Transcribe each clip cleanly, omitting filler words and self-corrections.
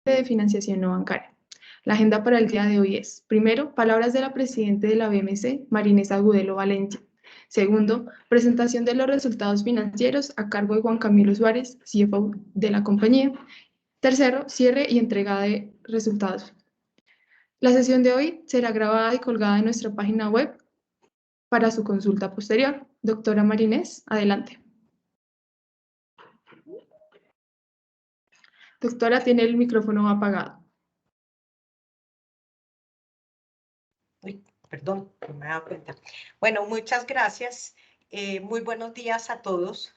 de financiación no bancaria. La agenda para el día de hoy es, primero, palabras de la presidenta de la BMC, María Inés Agudelo Valencia. Segundo, presentación de los resultados financieros a cargo de Juan Camilo Suárez, CFO de la compañía. Tercero, cierre y entrega de resultados. La sesión de hoy será grabada y colgada en nuestra página web para su consulta posterior. Doctora María Inés, adelante. Doctora, tiene el micrófono apagado. Uy, perdón, no me he dado cuenta. Bueno, muchas gracias. Muy buenos días a todos.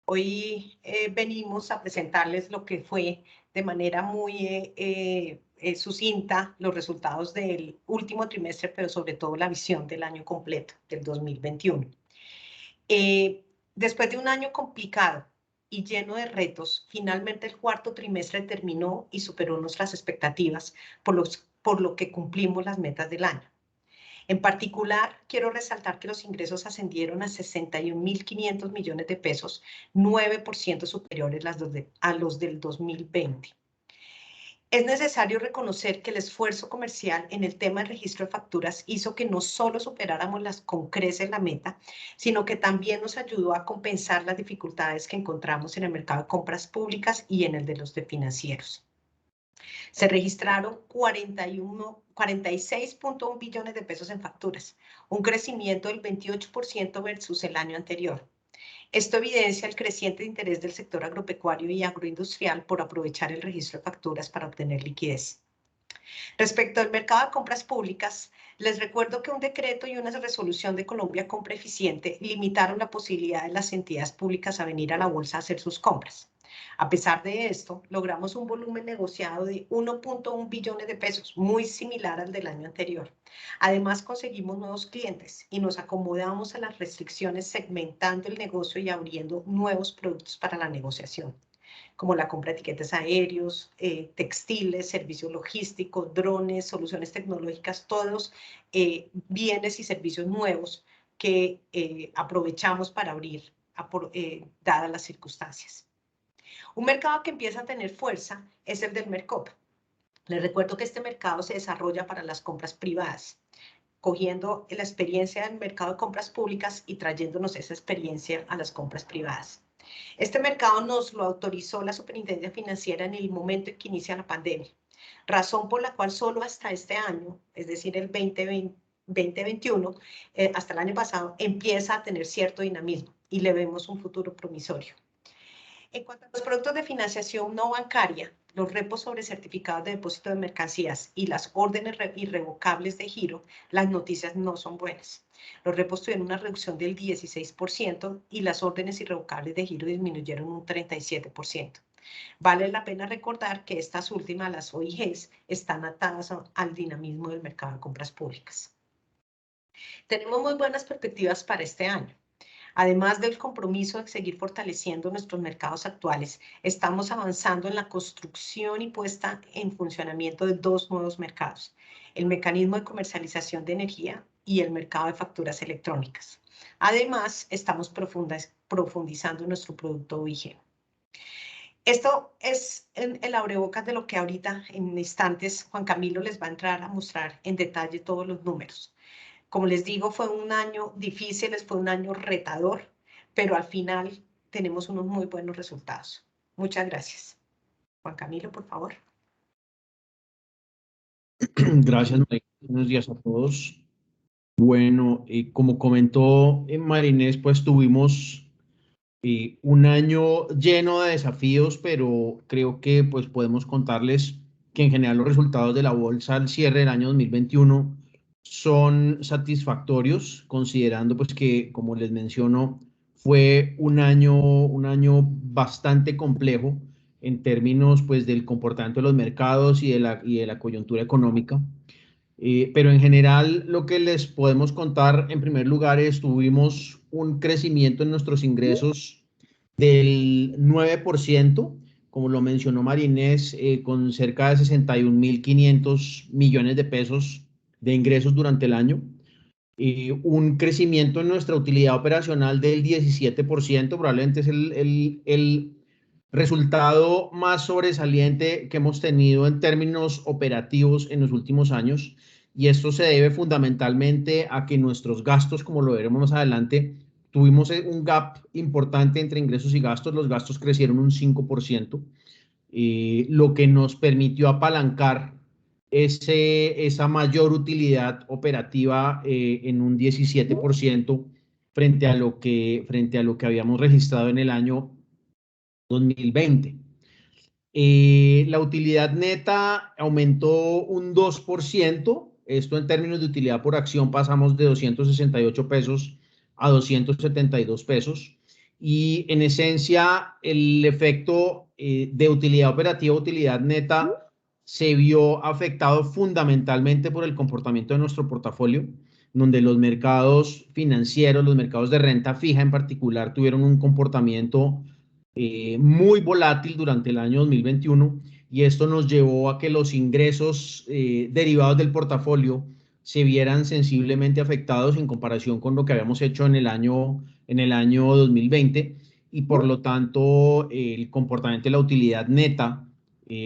Hoy venimos a presentarles lo que fue de manera muy sucinta los resultados del último trimestre, pero sobre todo la visión del año completo, del 2021. Después de un año complicado y lleno de retos, finalmente el cuarto trimestre terminó y superó nuestras expectativas, por lo que cumplimos las metas del año. En particular, quiero resaltar que los ingresos ascendieron a 61.500 millones de pesos, 9% superiores a los del 2020. Es necesario reconocer que el esfuerzo comercial en el tema del registro de facturas hizo que no solo superáramos con creces la meta, sino que también nos ayudó a compensar las dificultades que encontramos en el mercado de compras públicas y en el de los financieros. Se registraron 46.1 billones de pesos en facturas, un crecimiento del 28% versus el año anterior. Esto evidencia el creciente interés del sector agropecuario y agroindustrial por aprovechar el registro de facturas para obtener liquidez. Respecto al mercado de compras públicas, les recuerdo que un decreto y una resolución de Colombia Compra Eficiente limitaron la posibilidad de las entidades públicas a venir a la bolsa a hacer sus compras. A pesar de esto, logramos un volumen negociado de 1.1 billones de pesos, muy similar al del año anterior. Además, conseguimos nuevos clientes y nos acomodamos a las restricciones segmentando el negocio y abriendo nuevos productos para la negociación, como la compra de etiquetes aéreos, textiles, servicios logísticos, drones, soluciones tecnológicas, todos bienes y servicios nuevos que aprovechamos para abrir, dadas las circunstancias. Un mercado que empieza a tener fuerza es el del Mercop. Les recuerdo que este mercado se desarrolla para las compras privadas, cogiendo la experiencia del mercado de compras públicas y trayéndonos esa experiencia a las compras privadas. Este mercado nos lo autorizó la Superintendencia Financiera en el momento en que inicia la pandemia, razón por la cual solo hasta este año, es decir, el 2021, hasta el año pasado, empieza a tener cierto dinamismo y le vemos un futuro promisorio. En cuanto a los productos de financiación no bancaria, los repos sobre certificados de depósito de mercancías y las órdenes irrevocables de giro, las noticias no son buenas. Los repos tuvieron una reducción del 16% y las órdenes irrevocables de giro disminuyeron un 37%. Vale la pena recordar que estas últimas, las OIGs, están atadas al dinamismo del mercado de compras públicas. Tenemos muy buenas perspectivas para este año. Además del compromiso de seguir fortaleciendo nuestros mercados actuales, estamos avanzando en la construcción y puesta en funcionamiento de dos nuevos mercados, el mecanismo de comercialización de energía y el mercado de facturas electrónicas. Además, estamos profundizando en nuestro producto OIG. Esto es el abrebocas de lo que ahorita en instantes Juan Camilo les va a entrar a mostrar en detalle todos los números. Como les digo, fue un año difícil, fue un año retador, pero al final tenemos unos muy buenos resultados. Muchas gracias. Juan Camilo, por favor. Gracias, María. Buenos días a todos. Bueno, como comentó María Inés, pues tuvimos un año lleno de desafíos, pero creo que pues podemos contarles que en general los resultados de la bolsa al cierre del año 2021 son satisfactorios, considerando pues que, como les menciono, fue un año bastante complejo en términos pues del comportamiento de los mercados y de la coyuntura económica. Pero en general lo que les podemos contar en primer lugar es tuvimos un crecimiento en nuestros ingresos del 9%, como lo mencionó María Inés, con cerca de 61.500 millones de pesos de ingresos durante el año. Un crecimiento en nuestra utilidad operacional del 17%, probablemente es el resultado más sobresaliente que hemos tenido en términos operativos en los últimos años, y esto se debe fundamentalmente a que nuestros gastos, como lo veremos más adelante, tuvimos un gap importante entre ingresos y gastos. Los gastos crecieron un 5%, lo que nos permitió apalancar esa mayor utilidad operativa en un 17% frente a lo que habíamos registrado en el año 2020. La utilidad neta aumentó un 2%. Esto en términos de utilidad por acción pasamos de 268 pesos a 272 pesos. Y en esencia, el efecto de utilidad operativa, utilidad neta, se vio afectado fundamentalmente por el comportamiento de nuestro portafolio, donde los mercados financieros, los mercados de renta fija en particular, tuvieron un comportamiento muy volátil durante el año 2021, y esto nos llevó a que los ingresos derivados del portafolio se vieran sensiblemente afectados en comparación con lo que habíamos hecho en el año 2020, y por lo tanto el comportamiento de la utilidad neta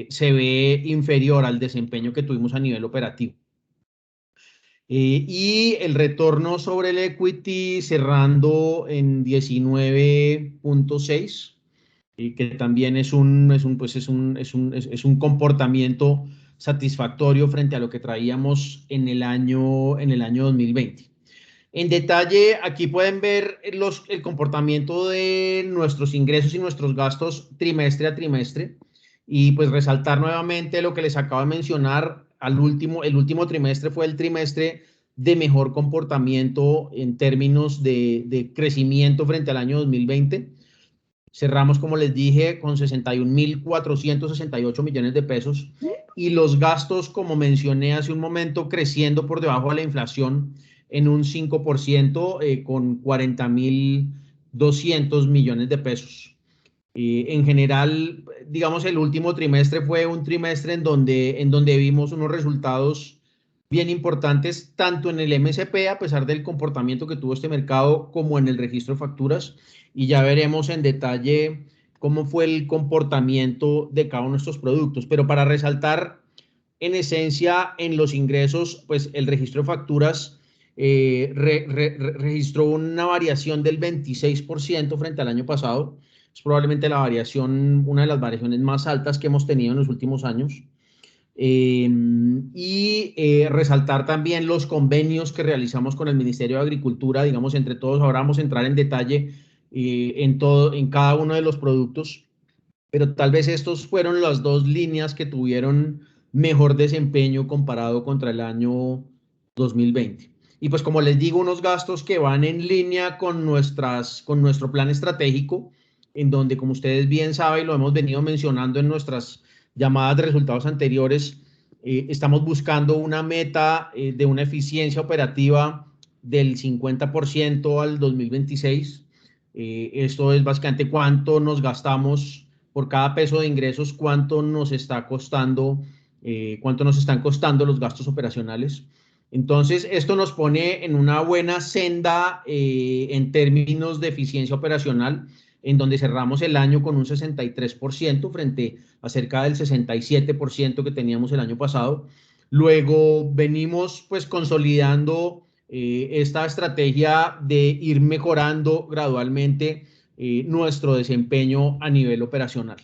se ve inferior al desempeño que tuvimos a nivel operativo. Y el retorno sobre el equity cerrando en 19.6, que también es un comportamiento satisfactorio frente a lo que traíamos en el año 2020. En detalle, aquí pueden ver el comportamiento de nuestros ingresos y nuestros gastos trimestre a trimestre, y pues resaltar nuevamente lo que les acabo de mencionar. El último trimestre fue el trimestre de mejor comportamiento en términos de crecimiento frente al año 2020. Cerramos, como les dije, con 61.468 millones de pesos, y los gastos, como mencioné hace un momento, creciendo por debajo de la inflación en un 5%, con 40.200 millones de pesos. En general, digamos, el último trimestre fue un trimestre en donde vimos unos resultados bien importantes, tanto en el MSP, a pesar del comportamiento que tuvo este mercado, como en el registro de facturas, y ya veremos en detalle cómo fue el comportamiento de cada uno de estos productos. Pero para resaltar, en esencia, en los ingresos, pues el registro de facturas registró una variación del 26% frente al año pasado. Es probablemente una de las variaciones más altas que hemos tenido en los últimos años. Resaltar también los convenios que realizamos con el Ministerio de Agricultura, digamos, entre todos. Ahora vamos a entrar en detalle en cada uno de los productos, pero tal vez estos fueron las dos líneas que tuvieron mejor desempeño comparado contra el año 2020. Y pues, como les digo, unos gastos que van en línea con nuestro plan estratégico, en donde, como ustedes bien saben, lo hemos venido mencionando en nuestras llamadas de resultados anteriores, estamos buscando una meta de una eficiencia operativa del 50% al 2026. Esto es básicamente cuánto nos gastamos por cada peso de ingresos, cuánto nos están costando los gastos operacionales. Entonces, esto nos pone en una buena senda en términos de eficiencia operacional, en donde cerramos el año con un 63% frente a cerca del 67% que teníamos el año pasado. Luego venimos pues consolidando esta estrategia de ir mejorando gradualmente nuestro desempeño a nivel operacional.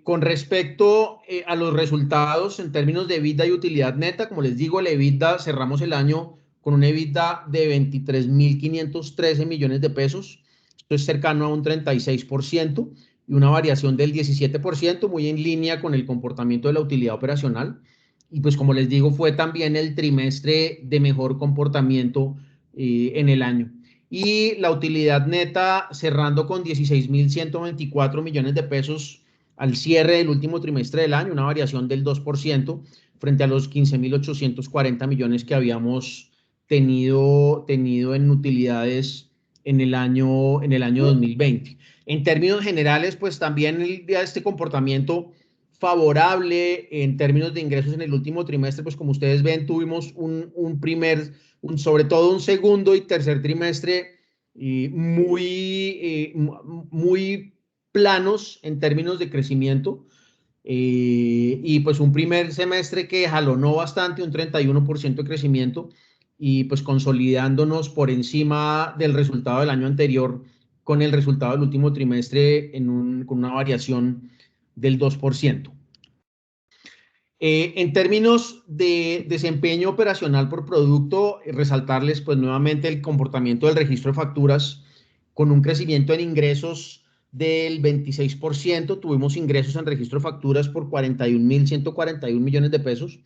Con respecto a los resultados en términos de EBITDA y utilidad neta, como les digo, el EBITDA cerramos el año con un EBITDA de 23.513 millones de pesos. Esto es cercano a un 36% y una variación del 17%, muy en línea con el comportamiento de la utilidad operacional. Y pues, como les digo, fue también el trimestre de mejor comportamiento en el año. Y la utilidad neta cerrando con 16.124 millones de pesos al cierre del último trimestre del año, una variación del 2% frente a los 15.840 millones que habíamos tenido en utilidades en el año 2020. En términos generales, pues también este comportamiento favorable en términos de ingresos en el último trimestre, pues como ustedes ven, tuvimos sobre todo un segundo y tercer trimestre muy planos en términos de crecimiento. Y pues un primer semestre que jalonó bastante, un 31% de crecimiento, y pues consolidándonos por encima del resultado del año anterior con el resultado del último trimestre con una variación del 2%. En términos de desempeño operacional por producto, resaltarles pues nuevamente el comportamiento del registro de facturas con un crecimiento en ingresos del 26%. Tuvimos ingresos en registro de facturas por 41.141 millones de pesos.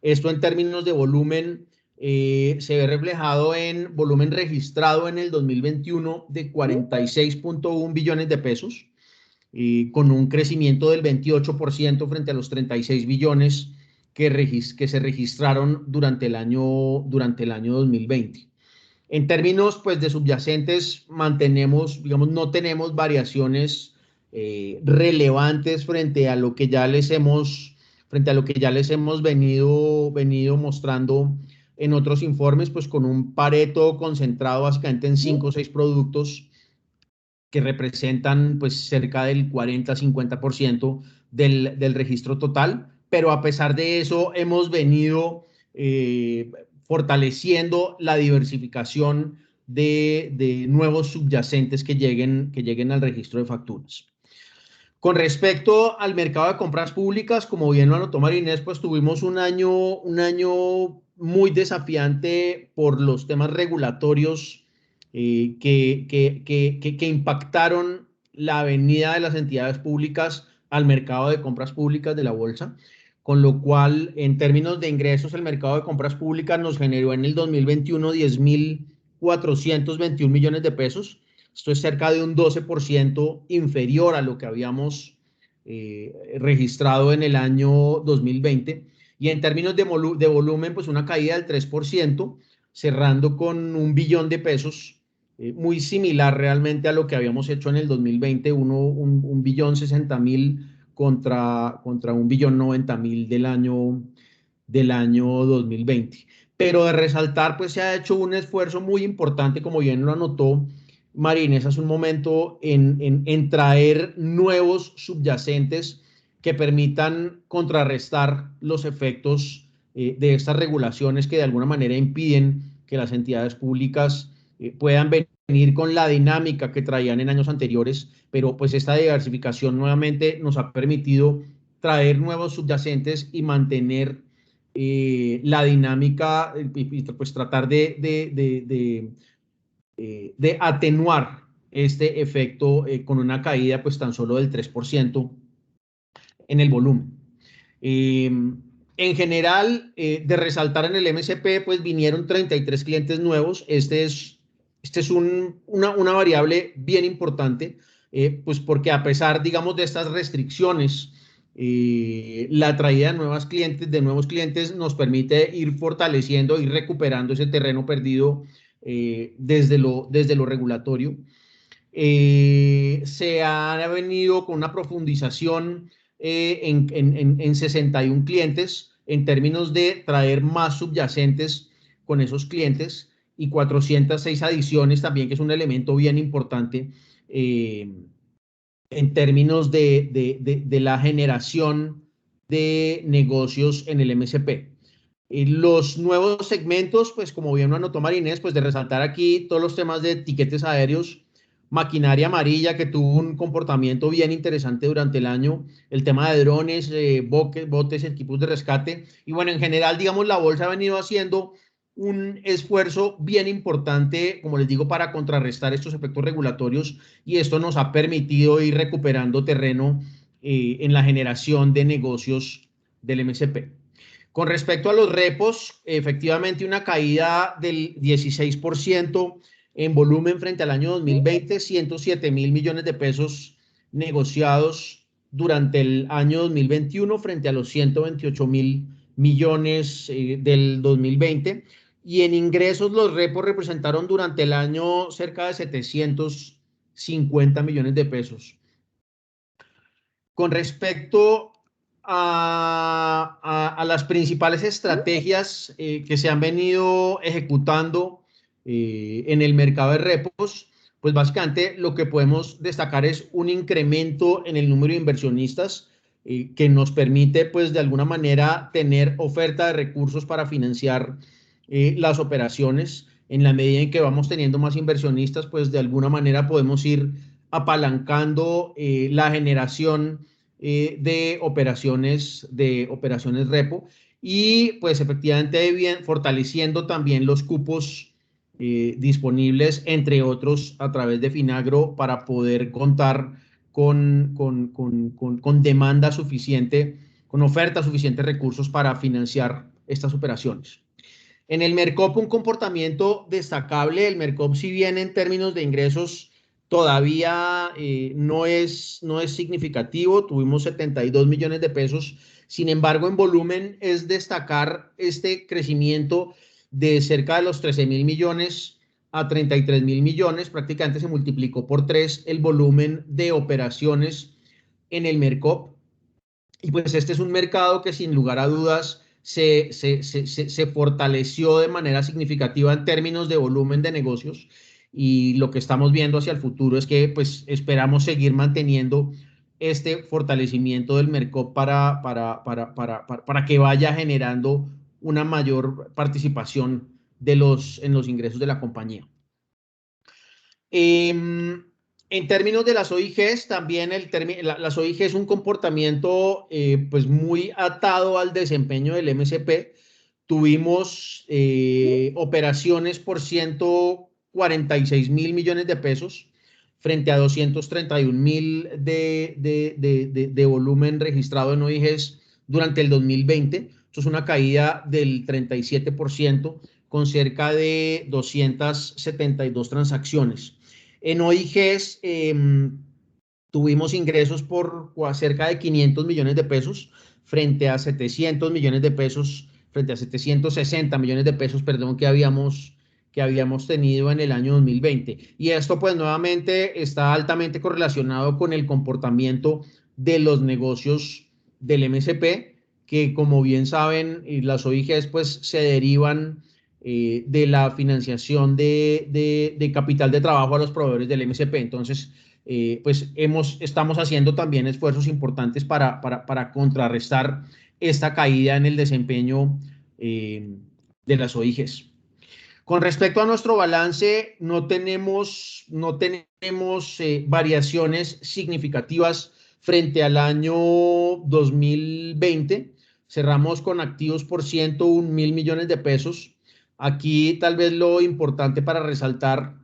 Esto en términos de volumen se ve reflejado en volumen registrado en el 2021 de 46.1 billones de pesos, con un crecimiento del 28% frente a los 36 billones que se registraron durante el año 2020. En términos pues, de subyacentes, digamos, no tenemos variaciones relevantes frente a lo que ya les hemos venido mostrando en otros informes, pues con un Pareto concentrado básicamente en 5 o 6 productos que representan pues cerca del 40-50% del registro total, pero a pesar de eso hemos venido fortaleciendo la diversificación de nuevos subyacentes que lleguen al registro de facturas. Con respecto al mercado de compras públicas, como bien lo anotó Marinés, pues tuvimos un año muy desafiante por los temas regulatorios que impactaron la venida de las entidades públicas al mercado de compras públicas de la bolsa, con lo cual, en términos de ingresos, el mercado de compras públicas nos generó en el 2021 10.421 millones de pesos. Esto es cerca de un 12% inferior a lo que habíamos registrado en el año 2020. Y en términos de volumen, pues una caída del 3%, cerrando con 1 billón de pesos, muy similar realmente a lo que habíamos hecho en el 2020, 1 billón 60 mil contra 1 billón 90 mil del año 2020. Pero de resaltar, pues se ha hecho un esfuerzo muy importante, como bien lo anotó Marinés hace un momento, en traer nuevos subyacentes que permitan contrarrestar los efectos de estas regulaciones que de alguna manera impiden que las entidades públicas puedan venir con la dinámica que traían en años anteriores, pero pues esta diversificación nuevamente nos ha permitido traer nuevos subyacentes y mantener la dinámica y pues tratar de atenuar este efecto con una caída pues tan solo del 3% en el volumen. En general, de resaltar en el MSP, pues vinieron 33 clientes nuevos. Este es una variable bien importante, pues porque a pesar, digamos, de estas restricciones, la traída de nuevos clientes nos permite ir fortaleciendo y recuperando ese terreno perdido desde lo regulatorio. Se ha venido con una profundización en 61 clientes en términos de traer más subyacentes con esos clientes y 406 adiciones también, que es un elemento bien importante en términos de la generación de negocios en el MSP. Los nuevos segmentos, pues como bien lo anotó Marinés, pues de resaltar aquí todos los temas de tiquetes aéreos, maquinaria amarilla que tuvo un comportamiento bien interesante durante el año, el tema de drones, botes, equipos de rescate y bueno, en general, digamos, la bolsa ha venido haciendo un esfuerzo bien importante, como les digo, para contrarrestar estos efectos regulatorios y esto nos ha permitido ir recuperando terreno en la generación de negocios del MSP. Con respecto a los repos, efectivamente una caída del 16% en volumen frente al año 2020, 107.000 millones de pesos negociados durante el año 2021 frente a los 128.000 millones del 2020. Y en ingresos los repos representaron durante el año cerca de 750 millones de pesos. Con respecto a las principales estrategias que se han venido ejecutando en el mercado de repos, pues básicamente lo que podemos destacar es un incremento en el número de inversionistas que nos permite, pues de alguna manera, tener oferta de recursos para financiar las operaciones. En la medida en que vamos teniendo más inversionistas, pues de alguna manera podemos ir apalancando la generación de operaciones repo y pues efectivamente bien, fortaleciendo también los cupos disponibles, entre otros, a través de Finagro para poder contar con demanda suficiente, con oferta suficiente de recursos para financiar estas operaciones. En el Mercop un comportamiento destacable. El Mercop, si bien en términos de ingresos todavía no es significativo, tuvimos 72 millones de pesos, sin embargo en volumen es destacar este crecimiento de cerca de los 13.000 millones a 33.000 millones, prácticamente se multiplicó por 3 el volumen de operaciones en el Mercop, y pues este es un mercado que sin lugar a dudas se fortaleció de manera significativa en términos de volumen de negocios, y lo que estamos viendo hacia el futuro es que pues esperamos seguir manteniendo este fortalecimiento del Mercop para que vaya generando una mayor participación en los ingresos de la compañía. En términos de las OIGs, también las OIG es un comportamiento pues muy atado al desempeño del MSP. Tuvimos operaciones por 146.000 millones de pesos frente a 231.000 de volumen registrado en OIGs durante el 2020. Esto es una caída del 37% con cerca de 272 transacciones. En OIGs tuvimos ingresos por cerca de 500 millones de pesos frente a 700 millones de pesos, frente a 760 millones de pesos, perdón, que habíamos tenido en el año 2020. Y esto pues nuevamente está altamente correlacionado con el comportamiento de los negocios del MSP, que como bien saben, las OIGs pues se derivan de la financiación de capital de trabajo a los proveedores del MSP. Entonces, pues estamos haciendo también esfuerzos importantes para contrarrestar esta caída en el desempeño de las OIGs. Con respecto a nuestro balance, no tenemos variaciones significativas frente al año 2020. Cerramos con activos por 101.000 millones de pesos. Aquí tal vez lo importante para resaltar,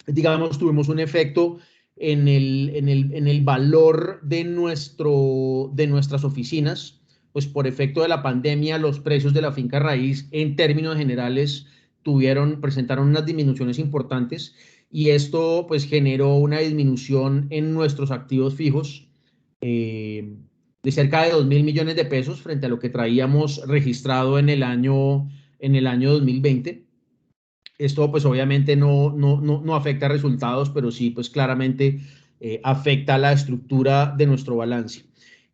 digamos, tuvimos un efecto en el valor de nuestras oficinas, pues por efecto de la pandemia, los precios de la finca raíz en términos generales presentaron unas disminuciones importantes, y esto pues generó una disminución en nuestros activos fijos de cerca de 2.000 millones de pesos frente a lo que traíamos registrado en el año 2020. Esto pues obviamente no afecta a resultados, pero sí pues claramente afecta la estructura de nuestro balance.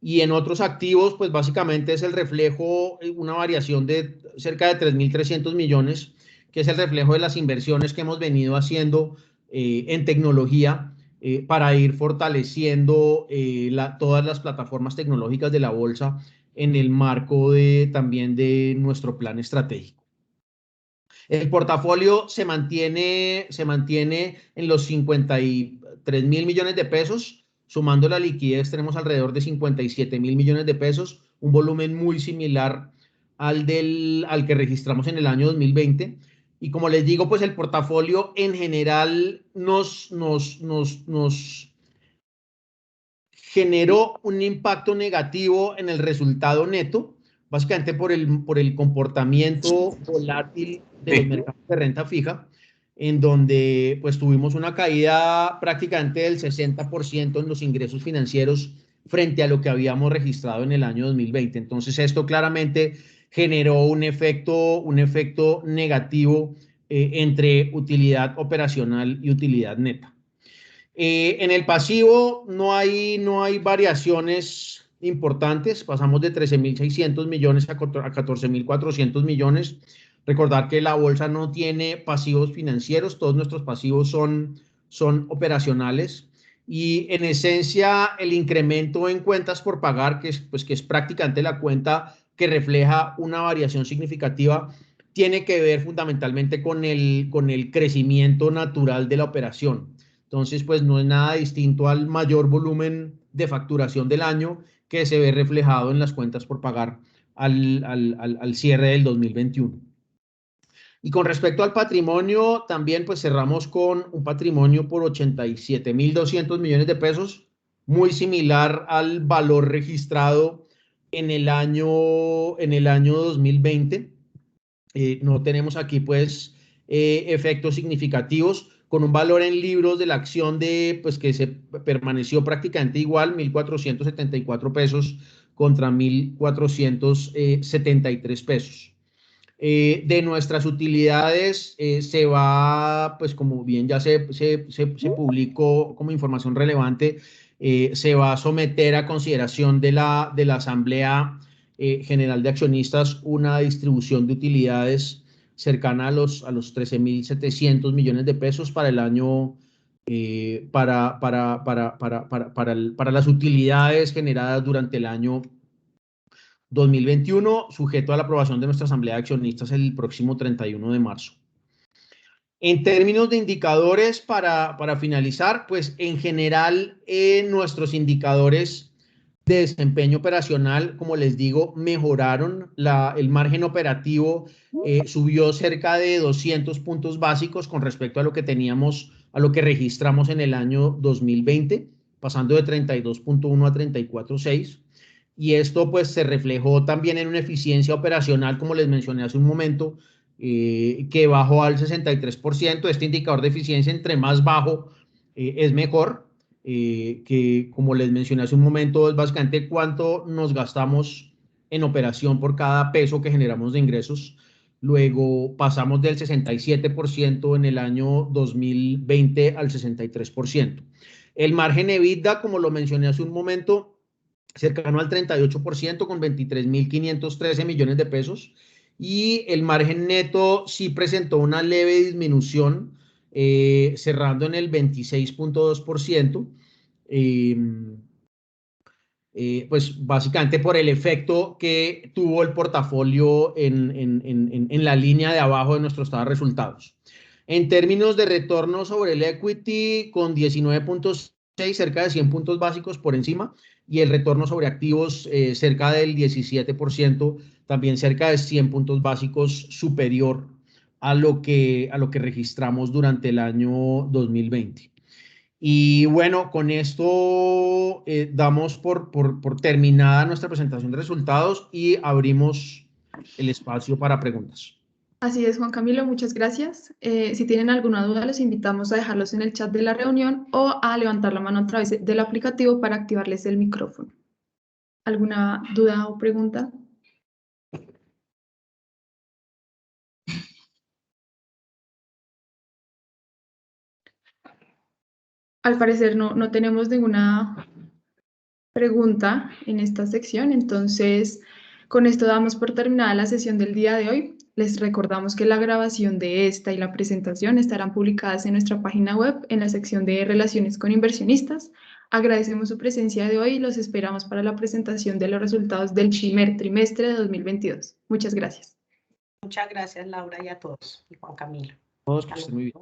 Y en otros activos pues básicamente es el reflejo, una variación de cerca de 3.300 millones, que es el reflejo de las inversiones que hemos venido haciendo en tecnología para ir fortaleciendo todas las plataformas tecnológicas de la bolsa en el marco también de nuestro plan estratégico. El portafolio se mantiene en los 53.000 millones de pesos. Sumando la liquidez tenemos alrededor de 57.000 millones de pesos, un volumen muy similar al que registramos en el año 2020. Y como les digo, pues el portafolio en general nos generó un impacto negativo en el resultado neto, básicamente por el comportamiento volátil de los mercados de renta fija, en donde pues tuvimos una caída prácticamente del 60% en los ingresos financieros frente a lo que habíamos registrado en el año 2020. Entonces esto claramente generó un efecto negativo entre utilidad operacional y utilidad neta. En el pasivo no hay variaciones importantes. Pasamos de 13.600 millones a 14.400 millones. Recordar que la bolsa no tiene pasivos financieros. Todos nuestros pasivos son son operacionales. Y en esencia, el incremento en cuentas por pagar, que es prácticamente la cuenta que refleja una variación significativa, tiene que ver fundamentalmente con el crecimiento natural de la operación. Entonces, pues no es nada distinto al mayor volumen de facturación del año que se ve reflejado en las cuentas por pagar al cierre del 2021. Y con respecto al patrimonio, también pues cerramos con un patrimonio por 87.200 millones de pesos, muy similar al valor registrado en el año 2020. No tenemos aquí pues efectos significativos, con un valor en libros de la acción pues que se permaneció prácticamente igual, 1.474 pesos contra 1.473 pesos. De nuestras utilidades se va, pues como bien ya se publicó como información relevante, se va a someter a consideración de la Asamblea General de Accionistas una distribución de utilidades cercana a los 13.700 millones de pesos para el año, para las utilidades generadas durante el año 2021, sujeto a la aprobación de nuestra Asamblea de Accionistas el próximo 31 de marzo. En términos de indicadores, para finalizar, pues en general nuestros indicadores de desempeño operacional, como les digo, mejoraron. El margen operativo subió cerca de 200 puntos básicos con respecto a lo que teníamos, a lo que registramos en el año 2020, pasando de 32.1 a 34.6. Y esto pues se reflejó también en una eficiencia operacional, como les mencioné hace un momento, que bajó al 63%. Este indicador de eficiencia, entre más bajo, es mejor, que como les mencioné hace un momento, es básicamente cuánto nos gastamos en operación por cada peso que generamos de ingresos. Luego pasamos del 67% en el año 2020 al 63%. El margen EBITDA, como lo mencioné hace un momento, cercano al 38% con 23.513 millones de pesos. Y el margen neto sí presentó una leve disminución, cerrando en el 26.2%, pues básicamente por el efecto que tuvo el portafolio en la línea de abajo de nuestros estados de resultados. En términos de retorno sobre el equity, con 19.6, cerca de 100 puntos básicos por encima, y el retorno sobre activos cerca del 17%, también cerca de 100 puntos básicos superior a lo que registramos durante el año 2020. Y bueno, con esto damos por terminada nuestra presentación de resultados y abrimos el espacio para preguntas. Así es, Juan Camilo, muchas gracias. Si tienen alguna duda, los invitamos a dejarlos en el chat de la reunión o a levantar la mano a través del aplicativo para activarles el micrófono. ¿Alguna duda o pregunta? Al parecer no tenemos ninguna pregunta en esta sección, entonces con esto damos por terminada la sesión del día de hoy. Les recordamos que la grabación de esta y la presentación estarán publicadas en nuestra página web en la sección de Relaciones con Inversionistas. Agradecemos su presencia de hoy y los esperamos para la presentación de los resultados del primer trimestre de 2022. Muchas gracias. Muchas gracias, Laura, y a todos, y Juan Camilo. Todos, que estén muy bien.